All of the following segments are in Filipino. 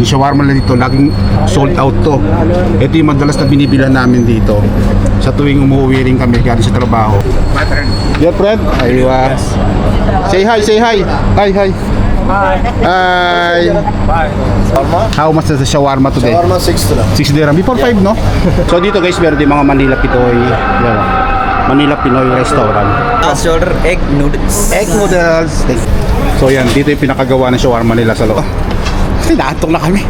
Yung shawarma na dito, laging sold out to. Ito yung madalas na binibilan namin dito sa tuwing umuwi rin kami galing sa trabaho. Dear friend, aywa. Say hi, say hi. Hi, hi. Hi. Shawarma? How much is the shawarma today? Shawarma 6 lang. 6 dirham. Before 5, no? So dito guys, meron din mga Manila Pinoy. Yan, Manila Pinoy restaurant. Shoulder egg noodles. Egg noodles. So yan, dito yung pinakagawa ng shawarma nila sa loob. Kasi naantok na kami.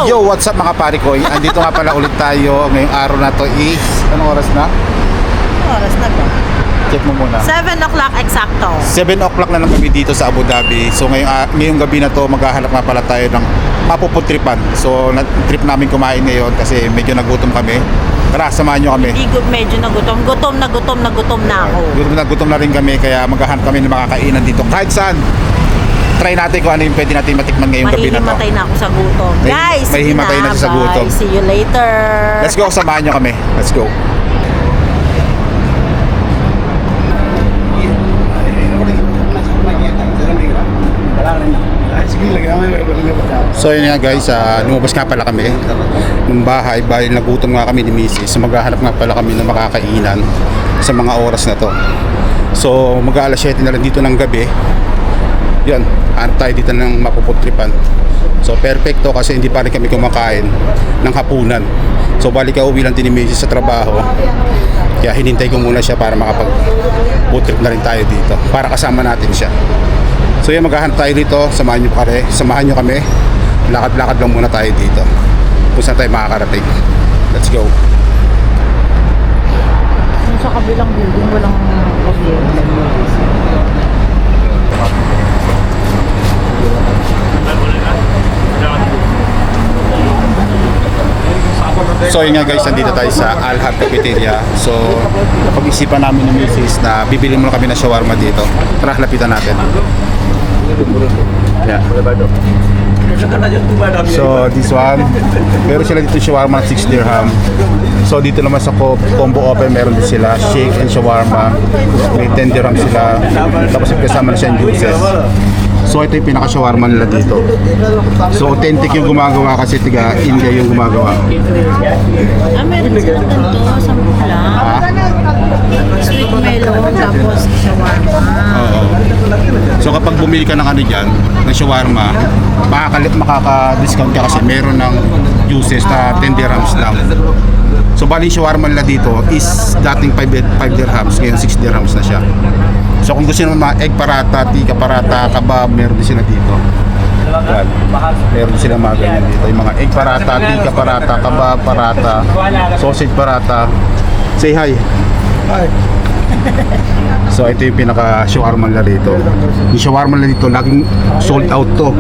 Yo, what's up mga pare ko? Andito nga pala ulit tayo. Ngayong araw na to is, anong oras na? Oras na ba? Check mo muna. 7 o'clock eksakto. 7 o'clock na lang kami dito sa Abu Dhabi. So ngayong gabi na to, maghahanap nga pala tayo ng mapuputripan. So trip namin kumain ngayon kasi medyo nagutom kami. Tara, samahan nyo kami. Medyo nagutom. Gutom na ako. Gutom na rin kami, kaya maghahanap kami ng makakainan dito. Kahit saan. Try natin kung ano yung pwede natin matikman ngayong gabi na to. Mahihimatay na ako sa gutom. Guys, Mahihimatay na sa gutom. See you later. Let's go, samahan nyo kami. Let's go. So yun nga guys, lumabas nga pala kami ng bahay dahil nagutom nga kami ni Mrs. So maghahanap nga pala kami ng makakainan sa mga oras na to. So mag-aalas 7 na lang dito ng gabi. Yan, hanap tayo dito ng mapuputripan. So perfecto kasi hindi pa rin kami kumakain ng hapunan. So balik uwi lang din ni Mrs. sa trabaho. Kaya hinintay ko muna siya para makapag-putrip na rin tayo dito para kasama natin siya. So yan, maghahanap tayo dito, samahan nyo kami. Lakad-lakad lang muna tayo dito kung saan tayo makakarating. Let's go. Sa kabilang building, walang problema. So yun nga guys, nandito tayo sa Al-Hab Cafeteria. So napag-isipan namin ng Mrs. na bibili muna kami ng shawarma dito. Tara, lapitan natin. Yeah. So this one, meron sila dito shawarma 6 dirham. So dito naman sa combo open meron din sila shake and shawarma. May 10 dirham sila. Tapos kasama na siya yung juices. So ito yung pinaka-shawarma nila dito. So authentic yung gumagawa kasi tiga India yung gumagawa. Meron sila ganito, sample lang. Sweet melon, tapos shawarma. Oo. So kapag bumili ka ng ano dyan, ng shawarma, makaka-discount ka kasi meron ng juices na 10 dirhams lang. So bali shawarma nila dito is dating 5 dirhams, ngayon 6 dirhams na siya. So kung gusto nyo mga egg parata, tika parata, kebab, meron din sila dito. Yan. Meron din sila mga ganyan dito. Yung mga egg parata, tika parata, kebab parata, sausage parata. Say hi. Hi. So ito yung pinaka-shawarma nila dito. Yung shawarma nila dito, laging sold out to.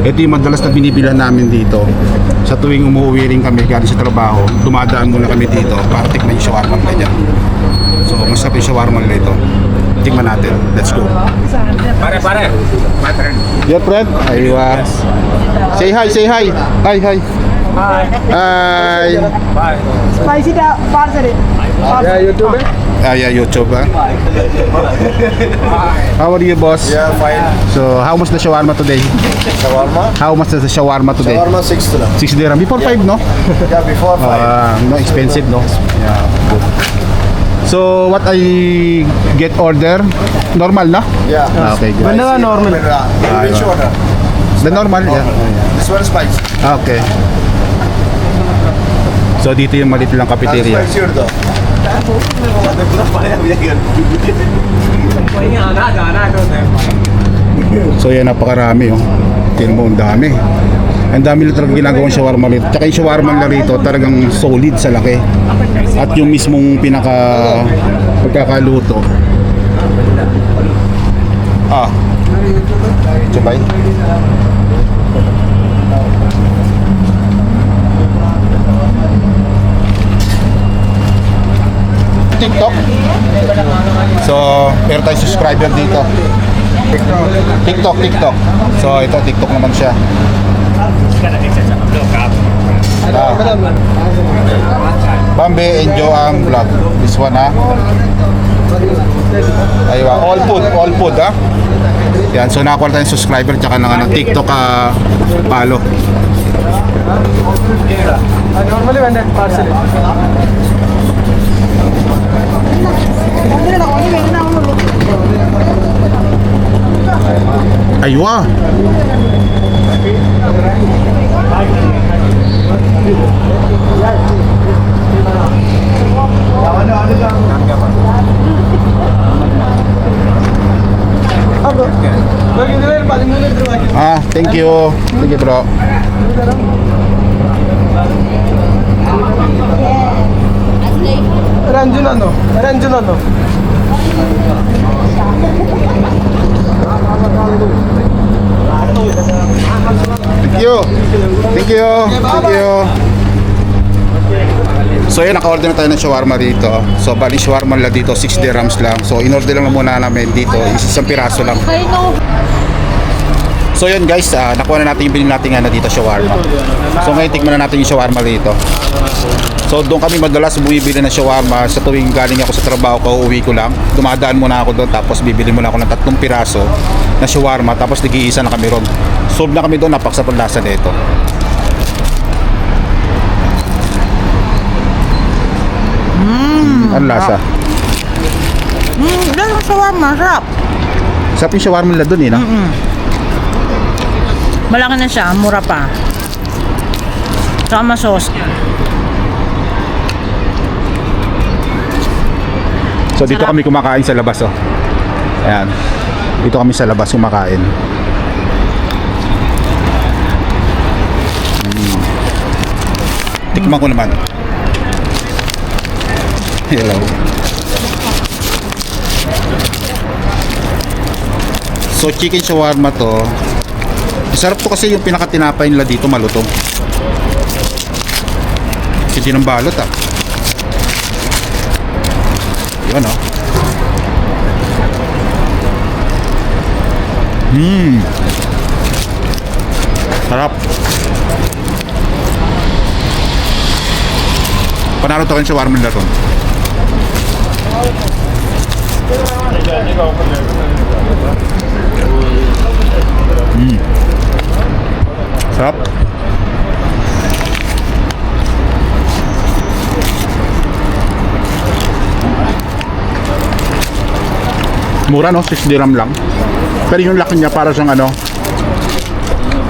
Ito yung madalas na binibilan namin dito. Sa tuwing umuwi rin kami galing sa trabaho, dumadaan muna kami dito para tikman yung shawarma nila dyan. So masarap yung shawarma nila ito. Tingnan natin. Let's go. Pare. My friend. Your friend? Aywa. Say hi, say hi. Hi, hi. Hi. Bye. Spicy da, parcel. Yeah, YouTube. Yeah, YouTube. How are you, boss? Yeah, fine. So, how much the shawarma today? Shawarma? How much is the shawarma today? Shawarma 6 lang. 6 dirham. Before 5, no? Yeah, before 5. No, expensive, no? Yeah, good. So, what I get order? Normal, no? Yeah. Okay, good. Normal. Which order? The normal, yeah. This one spicy. Okay. So, dito yung maliit lang cafeteria. Spicy order. So, yan, napakarami, oh. Tingnan mo, ang dami. Ang dami nila talagang ginagawang shawarma rito. Tsaka yung shawarma nila rito talagang solid sa laki. At yung mismong pagkakaluto. Sabay. TikTok. So, meron tayong subscriber dito. TikTok. So, ito TikTok naman siya. Bambi and Joang vlog. This one ha. Aywa, all food ha. Yan, so nakakuha tayong subscriber tsaka ng ano, TikTok follow. Normally when that parcel. Aywa. Thank you. Thank you, bro. Ranjun ano? Thank you. Thank you. Thank you. So yun, naka-order na tayo ng shawarma dito. So bali shawarma lang dito, 6 dirhams lang. So in-order lang muna namin dito, isang piraso lang. I know. So yun guys, nakuha na natin yung bilhin natin dito shawarma. So ngayon tikman na natin yung shawarma dito. So doon kami madalas bumibili ng shawarma sa tuwing galing ako sa trabaho ko, uuwi ko lang. Dumadaan muna ako doon tapos bibili muna ako ng 3 piraso na shawarma tapos nag-iisa na kami ron. Solve na kami doon, napakasarap ang lasa nito. Ang lasa. Dahil ang shawarma, sarap. Sarap yung shawarma nila doon no? Malaki na siya, mura pa. Saka sauce. So dito kami kumakain sa labas Ayan. Dito kami sa labas kumakain. Tikman ko naman. Hello. So chicken shawarma to. Sarap to kasi yung pinakatinapay nila dito malutong. Hindi ng balot Yun Sarap. Panalo to yung shawarma nila ron. Sarap. Mura 6 dirham lang. Pero yung laki niya para siyang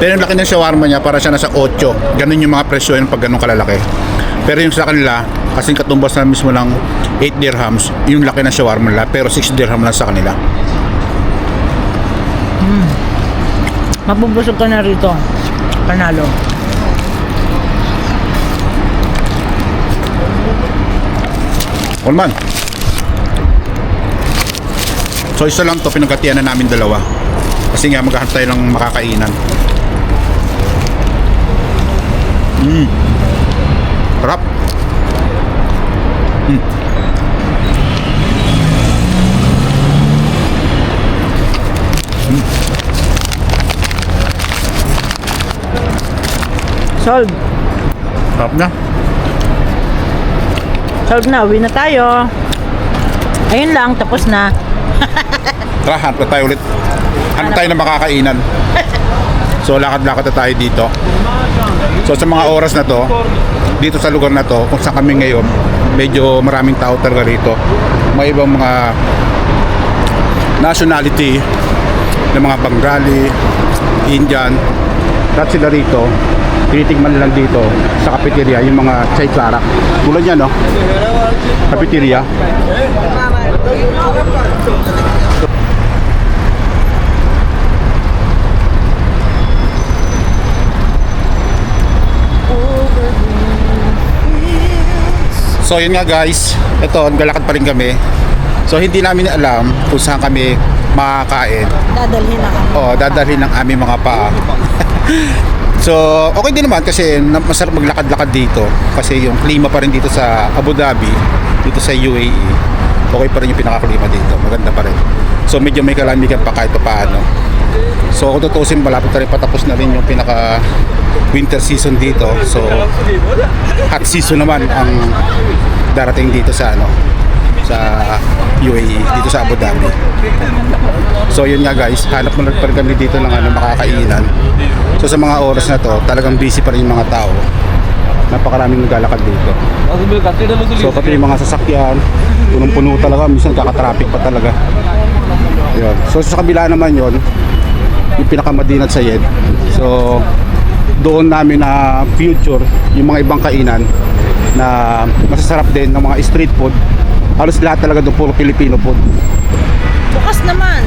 pero yung laki ng shawarma niya para siya nasa 8. Ganun yung mga presyo yun pag ganun kalalaki. Pero yung sa kanila, kasing katumbas na mismo ng 8 dirhams, yung laki ng shawarma nila, pero 6 dirham lang sa kanila. Mabubusog ka na rito. Panalo. Olman. So isa lang to, pinagkatiyan na namin dalawa. Kasi nga maghahanap tayo ng makakainan. Sarap. Solve. Sarap na. Solve na. Uwi na tayo. Ayun lang. Tapos na. Tara, hanap na tayo ulit. Hanap tayo ng makakainan. So lakad-lakad na tayo dito. So sa mga oras na to, dito sa lugar na to, kung saan kami ngayon, medyo maraming tao talaga rito. May ibang mga nationality ng mga Bengali, Indian. Lahat sila rito. Tinitigman lang dito sa cafeteria yung mga chai clara. Tulad niya cafeteria. So yun nga guys, ito, galakad pa rin kami. So hindi namin alam kung saan kami makakain. Dadalhin na kami. Oo, dadalhin ng aming mga paa. So okay din naman kasi masarap maglakad-lakad dito. Kasi yung klima pa rin dito sa Abu Dhabi, dito sa UAE, okay pa rin yung pinakaklima dito. Maganda pa rin. So medyo may kalamigan pa kahit pa paano. So kung tutusin, malapit na rin patapos na rin yung pinaka winter season dito. So hot season naman ang darating dito sa sa UAE, dito sa Abu Dhabi. So yun nga guys, hanap mo pa rin kami dito ng makakainan. So sa mga oras na to, talagang busy pa rin yung mga tao. Napakaraming naglalakad dito. So pati yung mga sasakyan, punong-puno talaga, minsan kaka-traffic pa talaga. Yun. So sa kabila naman yon, yung pinaka-Madinat Zayed. So doon namin na future yung mga ibang kainan na masasarap din ng mga street food. Halos lahat talaga doon puro Filipino food. Bukas naman.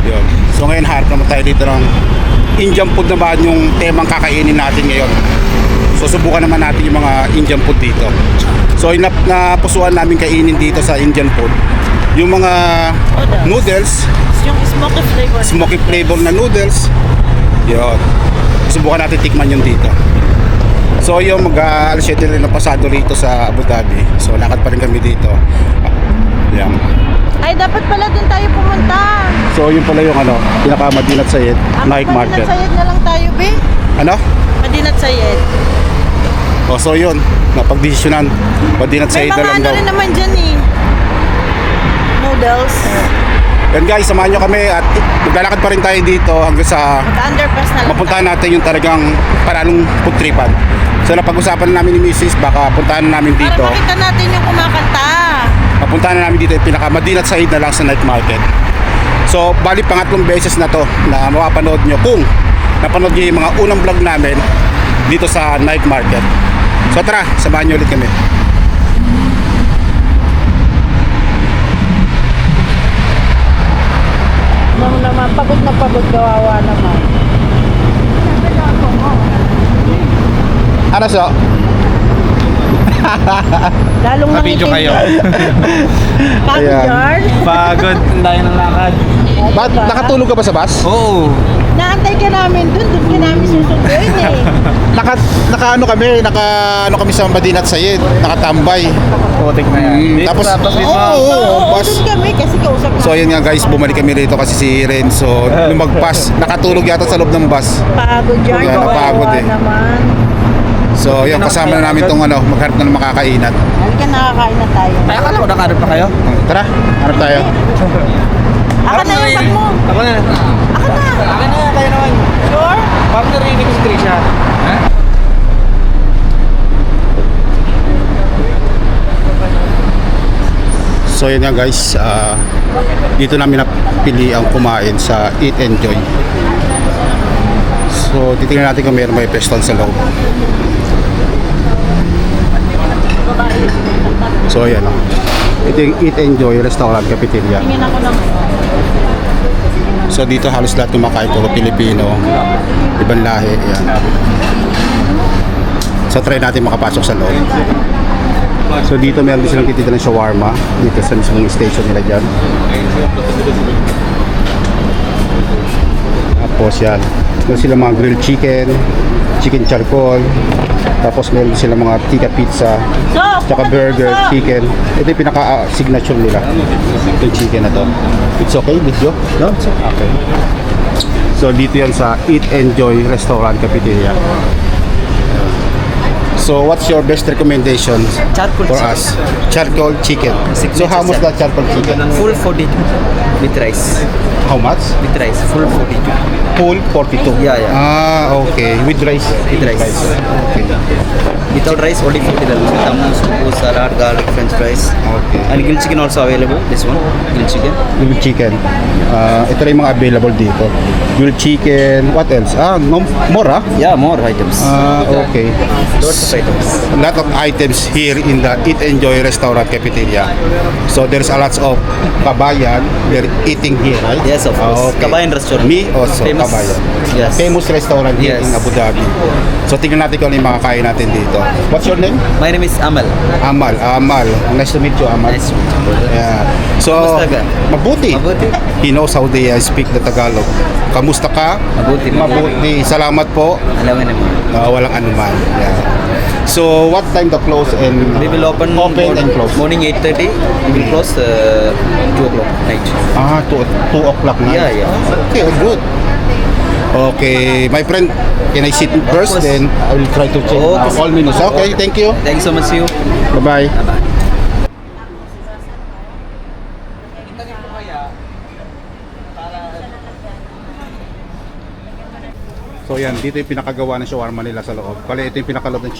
Yun. So ngayon harap naman tayo dito ng Indian food naman yung temang kakainin natin ngayon. So subukan naman natin yung mga Indian food dito. So napusuan namin kainin dito sa Indian food yung mga noodles, Yung smoky flavor. smoky flavor na noodles. Yun. Subukan natin tikman yun dito. So yung mag-alas 7 rin na pasado rito sa Abu Dhabi. So lakad pa rin kami dito. Yan. Ay, dapat pala dun tayo pumunta. So yun pala yung pinaka-Madinat Zayed night market. Madinat Zayed na lang tayo, be. Ano? Madinat Zayed. O so yun, napagdesisyonan. Madinat May Zayed na mga lang ano daw. rin naman dyan eh. Noodles. Yan guys, samahan nyo kami at maglalakad pa rin tayo dito hanggang sa Mag-underpass na lang. mapuntahan natin yung talagang panalong food tripan. So napag-usapan na namin ni Mrs. baka puntahan na namin dito. Para makita natin yung kumakanta. Papuntahan na namin dito yung pinaka-Madinat Zayed na lang sa night market. So bali pangatlong beses na to na mapapanood nyo kung napanood nyo yung mga unang vlog namin dito sa night market. So tara, samahan nyo ulit kami. Nung naman, pagod na pagod, kawawa naman. Ano so? Lalong Video kayo. Pagod Ayan. yarn. Pagod, tayo ng lakad. Ba't nakatulog ka ba sa bus? Oo. Naantay ka namin dun ka namin susunduin eh. Naka kami sa Madinat Zayed, nakatambay. Putik na yan. Tapos Oo, bus. dun kami kasi kausap So ayun nga guys, bumalik kami rito kasi si Renzo lumagpas, nakatulog yata sa loob ng bus. Pagod yarn. Kaya napagod kawawa eh. naman. So yun, kasama na namin tong maghanap na ng makakainan. Halika, nakakain na tayo. Kaya akala ko nakarap na kayo. Tara, hanap tayo. Aka na yung bag mo. Ako na. Aka na. Ako na, kayo naman. Sure? Parang narinig ko si Trisha. Ha? So yun nga guys, dito namin napili ang kumain sa Eat Enjoy. So titingnan natin kung meron may peston sa loob. So ayan o. Ito yung Eat Enjoy Restaurant Cafeteria. Tingin ako ng... So dito halos lahat kumakain, puro Pilipino, ibang lahi, ayan. So try natin makapasok sa loob. So dito meron din silang titinda ng shawarma dito sa mismong station nila dyan. Tapos yan, meron silang mga grilled chicken, chicken charcoal, tapos meron din silang mga tikka pizza, tsaka burger, chicken. Ito yung pinaka-signature nila, yung chicken na to. It's okay with you? No? It's okay. So dito yan sa Eat Enjoy Restaurant Cafeteria. So what's your best recommendation Charcoal for chicken. us? Charcoal chicken. So how much that charcoal chicken? Full 42 with rice. How much? With rice, full 42. Full 42. Yeah, yeah. Ah, okay. With rice. With rice. Okay. Without rice, only 40 dirhams. With hummus, couscous, salad, garlic, french fries. Okay. And grilled chicken also available. This one, grilled chicken. Grilled chicken. Ito rin yung mga available dito. Grilled chicken. What else? No, more Yeah, more items. Okay. Lots of items. A lot of items here in the Eat Enjoy Restaurant Cafeteria. So there's a lot of kabayan. They're eating here, right? Yes, of course. Okay. Kabayan restaurant. Me also, Famous. kabayan. Yes. Famous restaurant here Yes. in Abu Dhabi. So tingnan natin kung ano yung makakain natin dito. What's your name? My name is Amal. Amal. Nice to meet you, Amal. Nice to meet you, brother. Yeah. So, Kamusta ka? mabuti. Mabuti. He knows how they speak the Tagalog. Kamusta ka? Mabuti. Mabuti. Salamat po. Alam mo naman. Walang anuman. Yeah. So, what time the close and We will open and close? morning 8:30. We will close 2 o'clock night. 2 o'clock na. Yeah, yeah. Okay, good. Okay, my friend, can I sit first? Then I will try to check Okay. all menus. Okay, thank you. Thank you so much, you. Bye-bye. Bye-bye. So yan, dito yung pinakagawa ng shawarma nila sa loob. Kali ito yung pinakaloob ng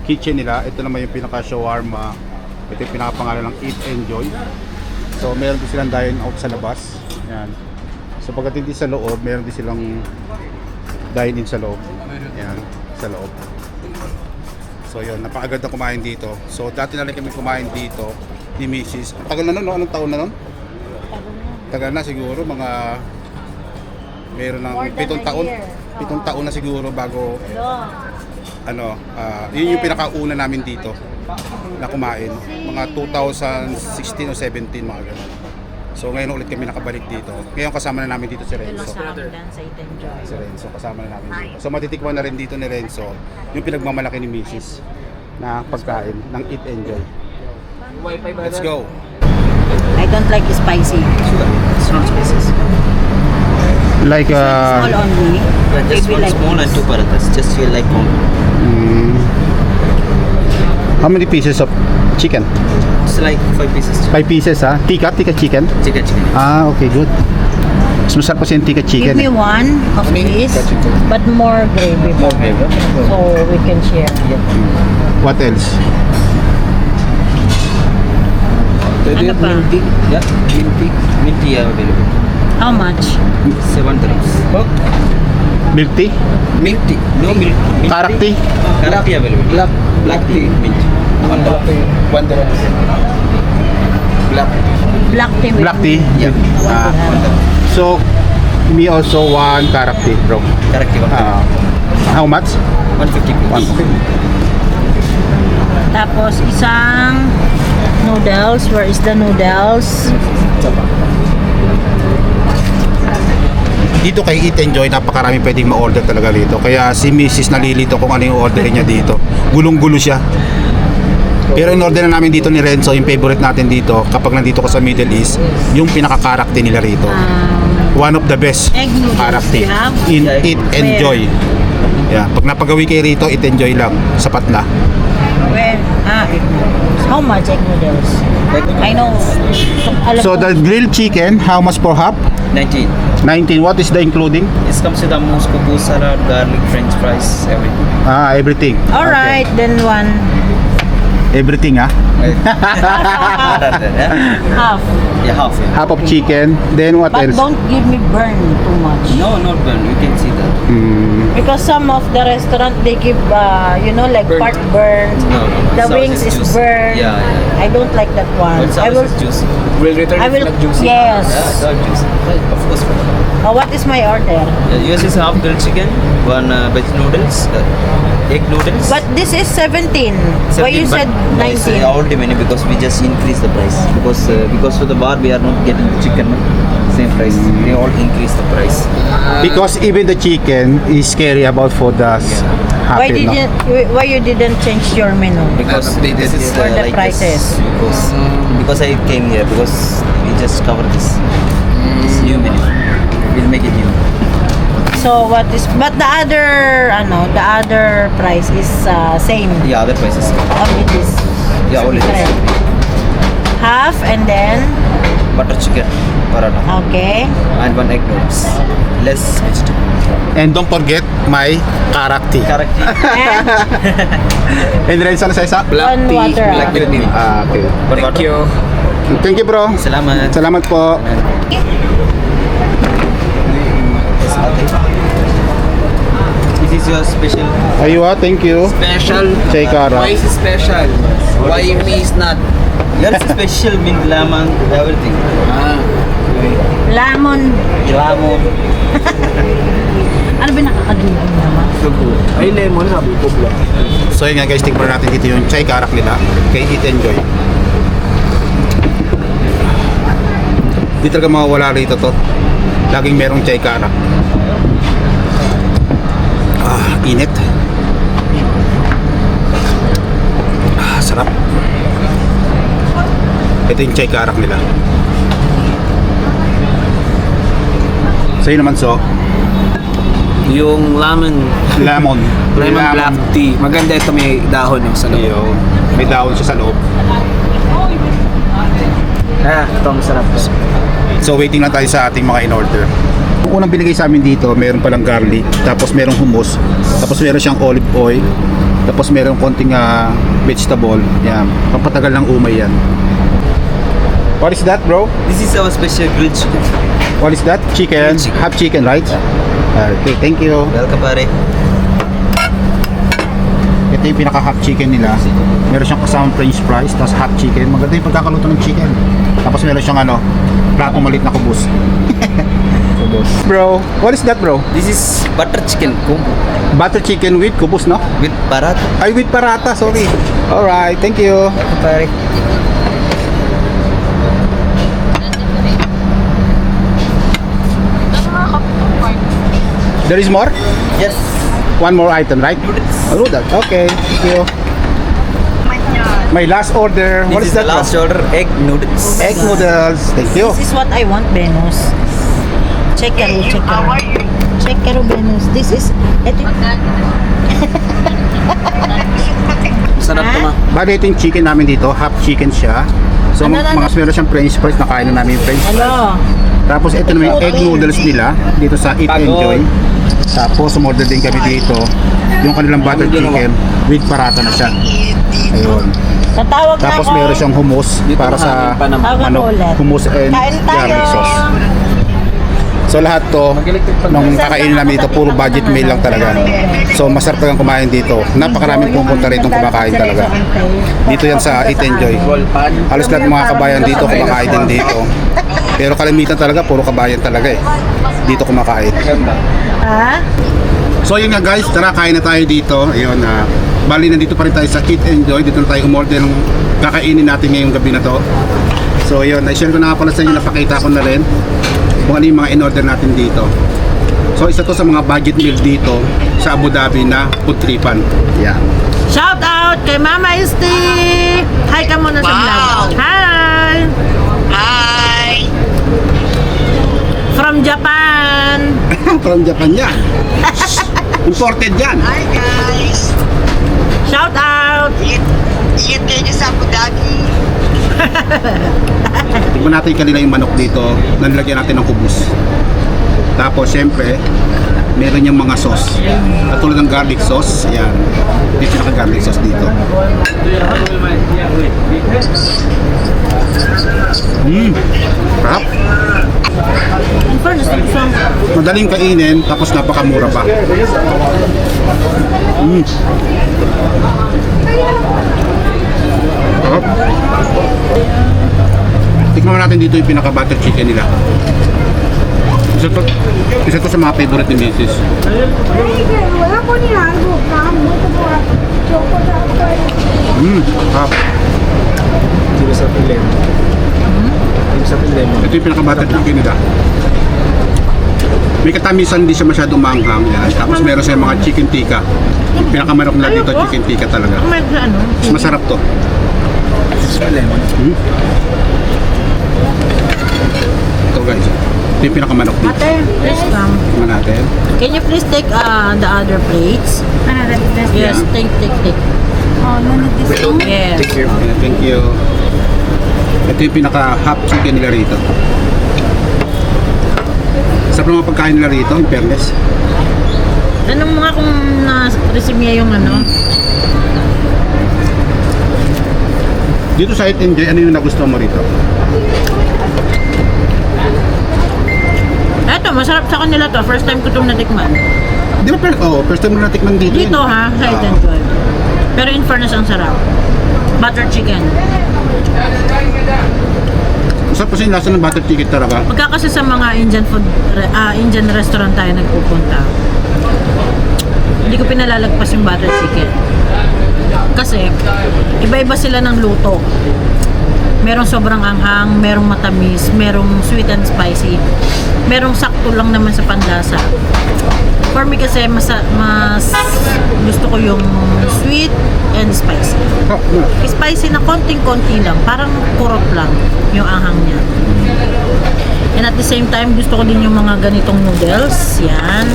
kitchen nila. Ito naman yung pinaka-shawarma. Ito yung pinakapangalan ng Eat Enjoy. So meron din silang dine out sa labas. Yan. So pagdating din sa loob, meron din silang dine in sa loob. Yan, sa loob. So yun, napakaganda kumain dito. So dati na rin kami kumain dito ni Mrs. Tagal na nun, no? Anong taon na nun? Tagal na siguro, mga meron ng 7 taon. 7 taon na siguro bago yun yung pinakauna namin dito na kumain. Mga 2016 o 17 mga ganun. So ngayon ulit kami nakabalik dito. Ngayon kasama na namin dito si Renzo. Si Renzo kasama na namin dito. So matitikman na rin dito ni Renzo yung pinagmamalaki ni Mrs. na pagkain ng Eat Enjoy. Let's go. I don't like spicy. Sure. It's not spices. Like Small only. Just Maybe one like small and this. 2 parathas. Just feel like home. how many pieces of chicken? It's like 5 pieces. 5 pieces ha? Tikka chicken? Chicken. Ah, okay, good. Mas masarap kasi yung tikka chicken. Give me one of this, but more gravy. More flavor. So we can share. What else? Ano pa? Yeah, green tea. Mint tea available. How much? 7 dirhams. Milk tea? Mint tea. No milk. Mint Karak tea? Karak tea available. Black tea. Mint. 1 dirham. 1 dirham. Black tea. Black tea. with Black tea? Yeah. Ah. 1 dirham. So, me also one karak tea, bro. Karak tea. 1 dirham. How much? 150 please. Tapos isang noodles. Where is the noodles? Dito kay Eat Enjoy, napakarami pwedeng ma-order talaga dito. Kaya si Mrs. nalilito kung ano yung orderin niya dito. Gulong-gulo siya. Pero in-order na namin dito ni Renzo, yung favorite natin dito, kapag nandito ka sa Middle East, yung pinaka-karakter nila rito. One of the best Egg noodles karakter you have? in Eat Enjoy. Yeah, pag napagawi kayo rito, Eat Enjoy lang. Sapat na. Where? Egg noodles. How much egg noodles? I know. Alam So ko. the grilled chicken, how much for half? 19. 19. What is the including? This comes with hummus, couscous, salad, garlic, french fries, everything. Everything. Alright, then one. Everything, Other than that, Half. yeah, half. Yeah. Half of chicken. Then what But else? don't give me burn too much. No, not burn. You can see that. Because some of the restaurant they give like part burnt. No. The Sauce wings is juicy. burnt. Yeah. I don't like that one. But I sauce will is juicy. I will yes. Yeah, not juicy. Of course. What is my order? Yours is half grilled chicken, 1 veg noodles, egg noodles. But this is 17. Why you 17, said but it's 19? already many because we just increase the price because of the war we are not getting the chicken same price. They all increase the price. Because even the chicken is scary about for the Why you didn't change your menu? Because this is For the like prices. this, because I came here because we just cover this new menu. We'll make it new. So what is but the other price is same. Yeah, other prices. Only this. Yeah, only this. Different. Half and then Butter chicken, paratha, okay. and 1 egg noodles. Less vegetable. And don't forget my karak tea. Correct. And Renzo, ano sa isa? One water. Black milk tea. Okay. Thank you. Thank you, bro. Salamat. Salamat po. This is your special. Aywa, thank you. Special. Chay karak. Why is it special? Why me is not? Yours is special mint lemon everything. Lemon. Lemon. Ano ba nakakagiging naman? Ay, lemon. Sabi ko bro. So yun nga guys, tingnan natin dito yung chai karak nila kay Eat Enjoy. Di talaga mawawala rito to. Laging merong chai karak. Init. Sarap. Ito yung chai karak nila. So yun naman Yung Lemon. lemon black tea. Maganda ito, may dahon yung sa loob. Iyo. May dahon siya sa loob. Ito masarap. So waiting lang tayo sa ating mga in-order. Yung unang binigay sa amin dito, meron palang garlic, tapos merong hummus, tapos meron siyang olive oil, tapos merong konting vegetable. Yan. Pampatagal ng umay yan. What is that, bro? This is our special grilled chicken. What is that? Chicken. Chicken. Half chicken, right? Okay, thank you. Welcome, pare. Ito yung pinaka-half chicken nila. Meron siyang kasamang french fries, tapos half chicken. Maganda yung pagkakaluto ng chicken. Tapos meron siyang platong maliit na kubos. Bro, what is that, bro? This is butter chicken combo Butter chicken with kubos, no? with paratha. Ay, with parata, sorry. Alright, thank you. Welcome, pare. There is more? Yes. One more item, right? Noodles. Okay, thank you. My last order. What This is is the that? last order, egg noodles. Egg noodles. Thank you. This is what I want, Venus. Check karo, check karo. Check karo, Venus. This is... Ito Masarap to, ma. Bali, ito yung chicken namin dito. Half chicken siya. So, Ano, ano, mga meron siyang french fries. Nakain na namin yung french fries. Hello. Tapos, ito naman yung egg noodles nila. Dito sa Eat Enjoy. Tapos, umorder din kami dito. Yung kanilang butter chicken with parata na siya. Ayun. Tatawag na Tapos, ako. meron siyang hummus para sa Tawag mo ulit. hummus and Kain tayo. garlic sauce. So lahat to, nung kakainin namin dito, puro budget meal lang talaga. So masarap talagang kumain dito. Napakaraming pupunta rito kumakain talaga. Dito yan sa Eat Enjoy. Halos lahat ng mga kabayan dito kumakain din dito. Pero kalimitan talaga, puro kabayan talaga eh. Dito kumakain. Ha? So yun nga guys, tara kain na tayo dito. Ayun, bali nandito pa rin tayo sa Eat Enjoy. Dito na tayo umorder ng kakainin natin ngayong gabi na to. So yun, i-share ko na nga pala sa inyo, napakita ko na rin kung ano yung mga in-order natin dito. So isa to sa mga budget meal dito sa Abu Dhabi na food tripan. Yan. Shout out kay Mama Esti. Hi ka muna sa vlog. Hi. Hi! From Japan. From Japan yan. Imported yan. Hi guys! Shout out. Ingat kayo dyan sa Abu Dhabi. Tignan natin kanina yung manok dito. Nalagyan natin ng kubos. Tapos syempre, meron yung mga sauce. Katulad ng garlic sauce. Yan. Yung pinaka-garlic sauce dito. Sarap. In fairness, isang Madaling kainin, tapos napakamura pa. Sarap. Tignan natin dito yung pinaka-butter chicken nila. Isa to sa mga favorite ni Mrs. Sarap. Hindi sa pilim. Hindi sa pilim. Ito yung pinaka-butter chicken nila. May katamisan, hindi siya masyadong manghang. Yan. Tapos meron siya mga chicken tikka. Yung pinakamanok na dito, chicken tikka talaga. may ano. Mas masarap to. Ito guys. Ito yung pinakamanok dito. Ate, please come. Tingnan natin. Can you please take the other plates? Yes, take. Oh, none of this. Yes. Take care. Okay, thank you. Ito yung pinaka-half chicken nila rito. Sarap ng mga pagkain nila rito, in fairness. Tanong mo nga kung na-receive niya yung ano. Dito sa Eat Enjoy, ano yung nagustuhan mo rito? Eto, masarap sa kanila to. First time ko itong natikman. Di ba, first time mo natikman dito. Dito yun. ha, sa Eat Ah. Enjoy. Pero in fairness, ang sarap. Butter chicken. Masarap kasi yung lasa ng butter chicken talaga. Pagka kasi sa mga Indian food, Indian restaurant tayo nagpupunta, hindi ko pinalalagpas yung butter chicken. Kasi, iba-iba sila ng luto. Merong sobrang anghang, merong matamis, merong sweet and spicy. Merong sakto lang naman sa panlasa. For me kasi, mas gusto ko yung sweet and spicy. Spicy na konting-konti lang, parang kurot lang yung anghang niya. And at the same time, gusto ko din yung mga ganitong noodles. Yan.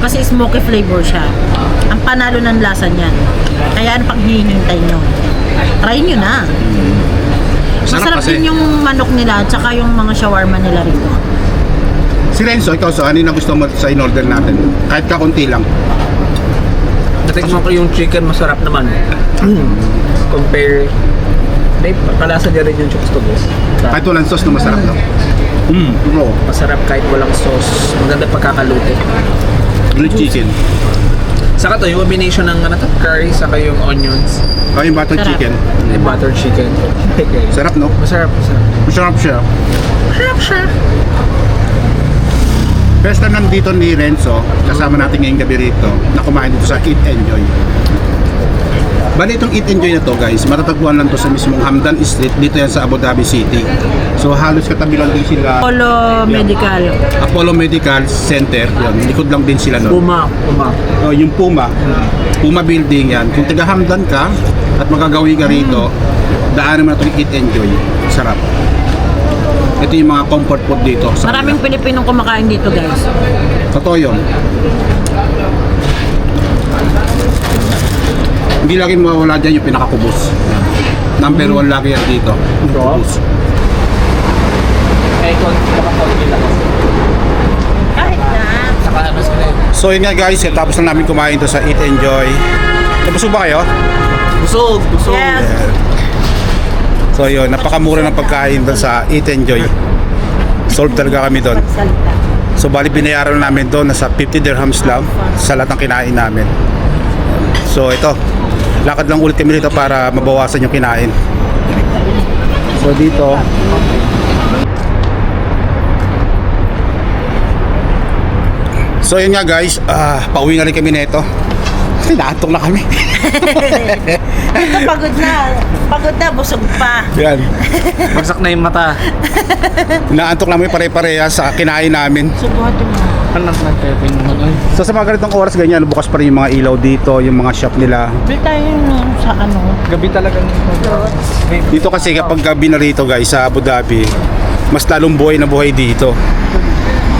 Kasi smoky flavor siya. Ang panalo ng lasa niyan. Kaya ano pag hinihintay nyo? Try nyo na. Sarap Masarap kasi. din yung manok nila at saka yung mga shawarma nila rito. Si Renzo, ikaw so ano yung gusto mo sa in-order natin? Kahit kakunti lang. Natikman ko yung chicken, masarap naman. Compare, may kalasa niya rin yung chokstogo. Kahit walang sauce na masarap no? Oo. Masarap kahit walang sauce. Maganda pagkakaluto. Grilled chicken. Saka to, yung combination ng ano to, curry, saka yung onions, O yung buttered Sarap. chicken. yung butter chicken. Sarap no? Masarap, masarap. Masarap siya. First time nandito ni Renzo, kasama natin ngayong gabi rito, na kumain dito sa Eat Enjoy. Bali itong Eat Enjoy na to guys, matatagpuan lang to sa mismong Hamdan Street, dito yan sa Abu Dhabi City. So halos katabi lang din sila Polo Medical. Apollo Medical Center, yun, likod lang din sila doon. Puma. Oh, yung Puma building yan. Kung taga Hamdan ka at magagawi ka rito, daanan mo na itong Eat Enjoy. Sarap. Ito yung mga comfort food dito. Sa Maraming Pilipinong kumakain dito, guys. totoo yun. Hindi lagi mawawala dyan yung pinakakubos. Number 1 lagi yan dito. Kubos. Kahit na. So yun nga guys, tapos na namin kumain to sa Eat Enjoy. Nabusog ba kayo? Busog. Yes. So yun, napakamura ng pagkain doon sa Eat Enjoy. Solve talaga kami doon. Salita. So bali binayaran namin doon nasa 50 dirhams lang sa lahat ng kinain namin. So ito, lakad lang ulit kami dito para mabawasan yung kinain. So dito, so yun nga guys, pauwi na rin kami nito. Kasi naantok na kami. Ito pagod na. Pagod na, busog pa. Yan. Bagsak na yung mata. Naantok namin pare-pareha sa kinain namin. Subuhatin mo. Ano naman ay? So sa mga ganitong oras ganyan, bukas pa rin yung mga ilaw dito, yung mga shop nila. Bili tayo nun sa ano. Gabi talaga. Dito kasi kapag gabi na rito guys sa Abu Dhabi, mas lalong buhay na buhay dito.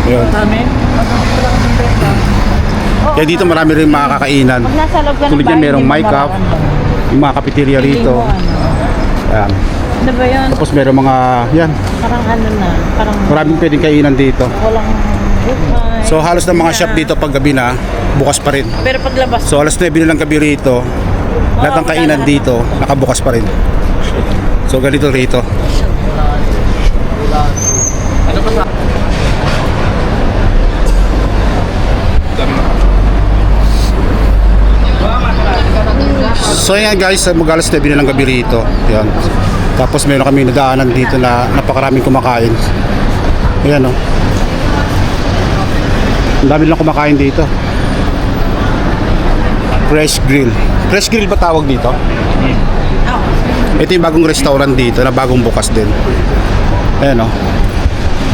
Yun. Amen. Kaya dito marami rin mga kakainan. Pag nasa loob ka ng Tulad yan, bahay, merong hindi mo mic up, mararamdaman. yung mga cafeteria Feeling rito. mo, ano. Ayan. Ano ba yun? Tapos merong mga, yan, Parang ano na. Parang maraming pwedeng kainan dito. walang bukay. So halos ng mga shop dito pag gabi na, bukas pa rin. Pero paglabas, So alas 9 na lang gabi rito, lahat ng kainan dito, nakabukas pa rin. So ganito rito. So yan guys, mag-alas 9 na lang gabi rito. Yan. Tapos meron kami nadaanan dito na napakaraming kumakain. Ayan o. Ang dami lang kumakain dito. Fresh Grill. Fresh Grill ba tawag dito? Ito yung bagong restaurant dito na bagong bukas din. Ayan o.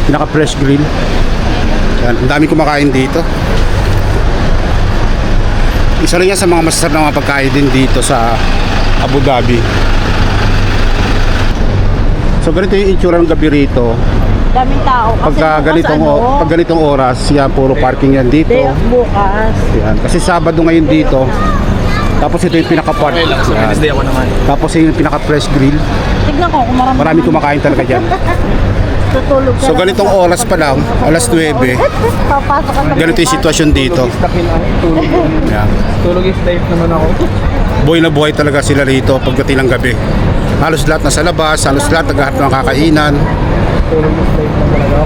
Pinaka Fresh Grill. Ayan. Ang dami kumakain dito. Isa rin yan sa mga masasarap na mga pagkain din dito sa Abu Dhabi. So ganito yung itsura ng gabi rito. daming tao. Kasi Pag ganitong oras, yan puro parking yan dito. day off bukas. Yan. Kasi Sabado ngayon dito. Tapos ito yung pinaka-park. Okay lang, so Yan. Wednesday ako naman. Tapos yung pinaka-fresh grill. Tignan ko kung Marami kumakain talaga dyan. tutulog ka So na. ganitong oras pa lang, alas 9. Papasok ka na. Ganito yung sitwasyon dito. Yan. Tulog is life naman ako. Buhay na buhay talaga sila rito pagdating ng gabi. Halos lahat nasa labas, halos lahat naghahanap ng kakainan.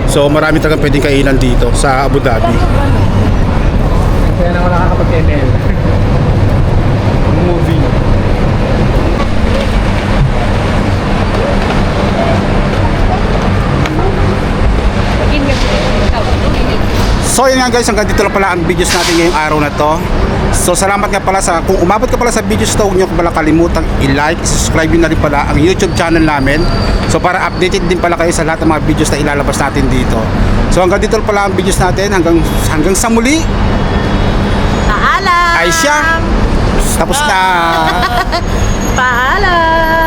So marami talagang pwedeng kainan dito sa Abu Dhabi. Kaya na ako nakakapag-ML. Movie. So yun nga guys, hanggang dito lang pala ang videos natin ngayong araw na to. So salamat nga pala sa, kung umabot ka pala sa videos to, huwag nyo pala kalimutang i-like, subscribe nyo na rin pala ang YouTube channel namin. So para updated din pala kayo sa lahat ng mga videos na ilalabas natin dito. So hanggang dito lang pala ang videos natin, hanggang sa muli. Paalam! Ay siya, tapos na. Paalam!